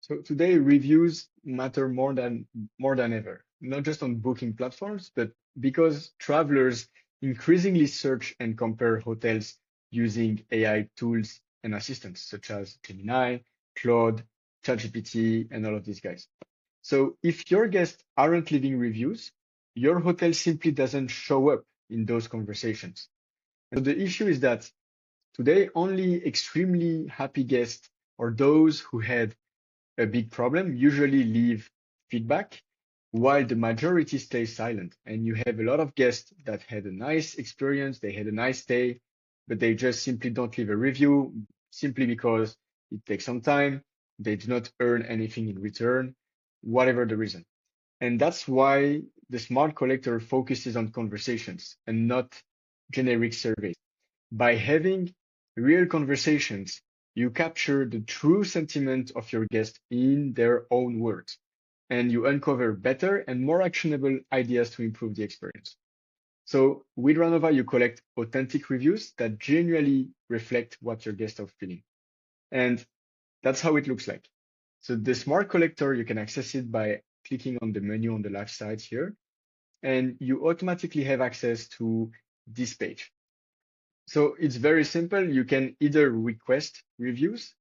So today reviews matter more than ever, not just on booking platforms, but because travelers increasingly search and compare hotels using AI tools and assistants such as Gemini, Claude, ChatGPT, and all of these guys. So if your guests aren't leaving reviews, your hotel simply doesn't show up in those conversations. And so the issue is that today only extremely happy guests or those who had a big problem usually leave feedback, while the majority stays silent. And you have a lot of guests that had a nice experience, they had a nice stay, but they just simply don't leave a review simply because it takes some time, they do not earn anything in return, whatever the reason. And that's why the smart collector focuses on conversations and not generic surveys. By having real conversations, you capture the true sentiment of your guest in their own words, and you uncover better and more actionable ideas to improve the experience. So with Ranova, you collect authentic reviews that genuinely reflect what your guests are feeling. And that's how it looks like. So the smart collector, you can access it by clicking on the menu on the left side here, and you automatically have access to this page. So it's very simple. You can either request reviews,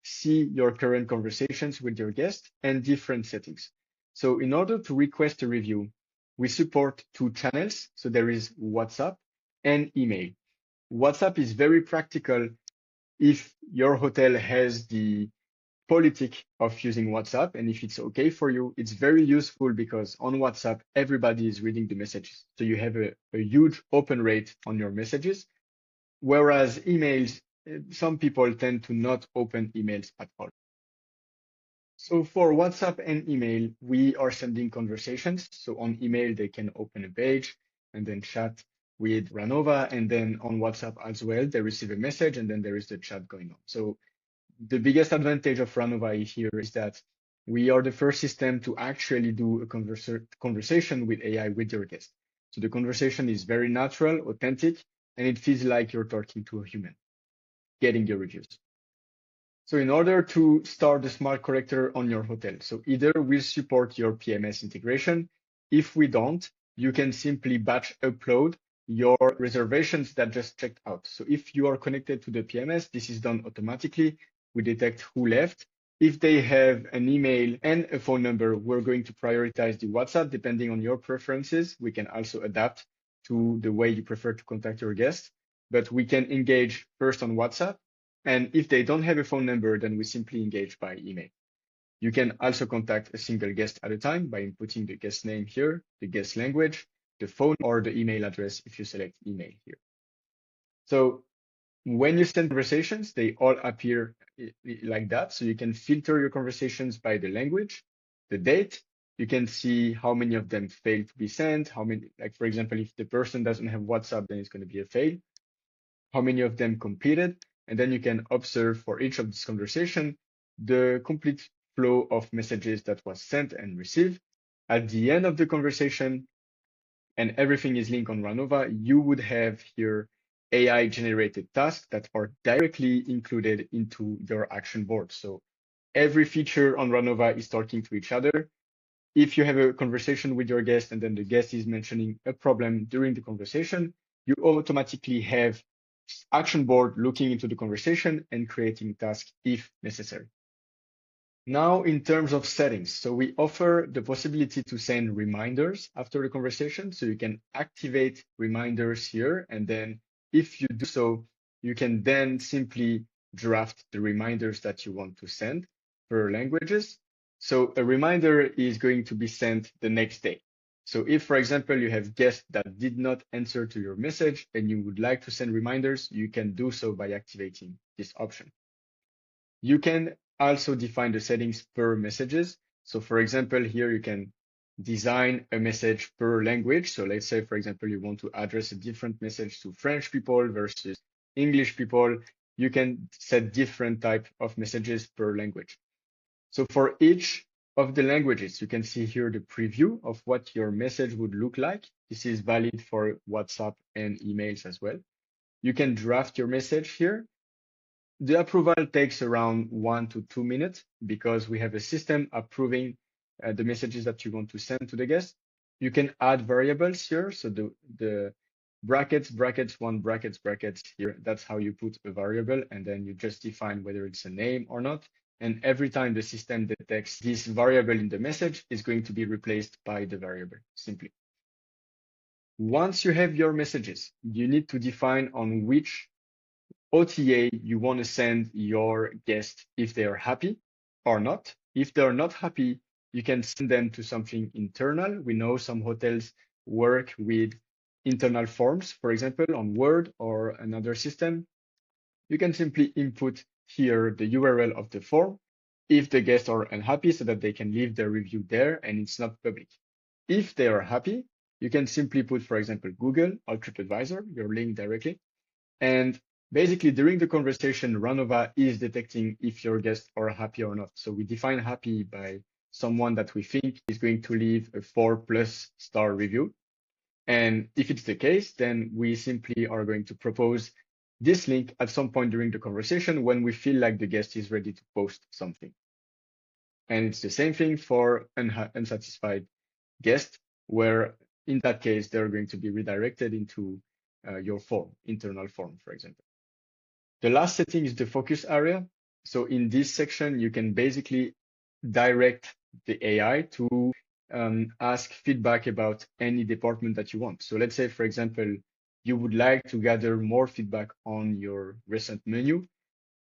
see your current conversations with your guest, and different settings. So in order to request a review, we support two channels. So there is WhatsApp and email. WhatsApp is very practical if your hotel has the politic of using WhatsApp, and if it's okay for you, it's very useful because on WhatsApp, everybody is reading the messages. So you have a huge open rate on your messages. Whereas emails, some people tend to not open emails at all. So for WhatsApp and email, we are sending conversations. So on email, they can open a page and then chat with Ranova. And then on WhatsApp as well, they receive a message and then there is the chat going on. So the biggest advantage of Ranova here is that we are the first system to actually do a conversation with AI with your guest. So the conversation is very natural, authentic, and it feels like you're talking to a human, getting your reviews. So in order to start the smart corrector on your hotel, so either we'll support your PMS integration. If we don't, you can simply batch upload your reservations that just checked out. So if you are connected to the PMS, this is done automatically. We detect who left. If they have an email and a phone number, we're going to prioritize the WhatsApp depending on your preferences. We can also adapt to the way you prefer to contact your guests, but we can engage first on WhatsApp. And if they don't have a phone number, then we simply engage by email. You can also contact a single guest at a time by inputting the guest name here, the guest language, the phone, or the email address if you select email here. So when you send conversations, they all appear like that. So you can filter your conversations by the language, the date. You can see how many of them failed to be sent, how many, like for example, if the person doesn't have WhatsApp, then it's going to be a fail. How many of them completed, and then you can observe for each of this conversation the complete flow of messages that was sent and received. At the end of the conversation, and everything is linked on Ranova, you would have here AI generated tasks that are directly included into your action board. So every feature on Ranova is talking to each other. If you have a conversation with your guest and then the guest is mentioning a problem during the conversation, you automatically have action board looking into the conversation and creating tasks if necessary. Now, in terms of settings, so we offer the possibility to send reminders after the conversation. So you can activate reminders here. And then if you do so, you can then simply draft the reminders that you want to send per languages. So a reminder is going to be sent the next day. So if, for example, you have guests that did not answer to your message and you would like to send reminders, you can do so by activating this option. You can also define the settings per messages. So for example, here you can design a message per language. So let's say, for example, you want to address a different message to French people versus English people. You can set different type of messages per language. So for each of the languages, you can see here the preview of what your message would look like. This is valid for WhatsApp and emails as well. You can draft your message here. The approval takes around 1 to 2 minutes because we have a system approving the messages that you want to send to the guest. You can add variables here. So the brackets, brackets here, that's how you put a variable, and then you just define whether it's a name or not. And every time the system detects this variable in the message, is going to be replaced by the variable simply. Once you have your messages, you need to define on which OTA you want to send your guest if they are happy or not. If they're not happy, you can send them to something internal. We know some hotels work with internal forms, for example, on Word or another system. You can simply input here the URL of the form if the guests are unhappy so that they can leave their review there and it's not public. If they are happy, you can simply put, for example, Google or TripAdvisor, your link directly. And basically, during the conversation, Ranova is detecting if your guests are happy or not. So we define happy by someone that we think is going to leave a 4+ star review. And if it's the case, then we simply are going to propose this link at some point during the conversation when we feel like the guest is ready to post something. And it's the same thing for unsatisfied guests, where in that case, they're going to be redirected into your form, internal form, for example. The last setting is the focus area. So in this section, you can basically direct the AI to ask feedback about any department that you want. So let's say, for example, you would like to gather more feedback on your recent menu.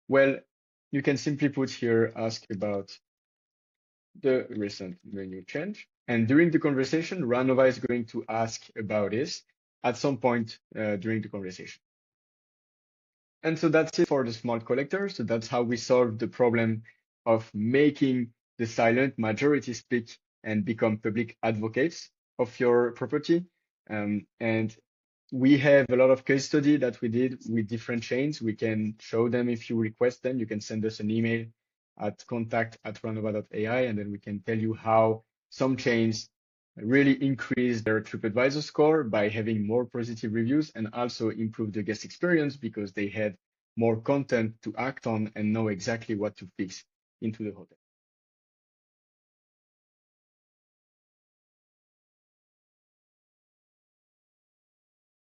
Well, you can simply put here, ask about the recent menu change. And during the conversation, Ranova is going to ask about this at some point during the conversation. And so that's it for the smart collector. So that's how we solve the problem of making the silent majority speak and become public advocates of your property. And we have a lot of case study that we did with different chains. We can show them if you request them. You can send us an email at contact@ranova.ai, and then we can tell you how some chains really increase their TripAdvisor score by having more positive reviews and also improve the guest experience because they had more content to act on and know exactly what to fix into the hotel.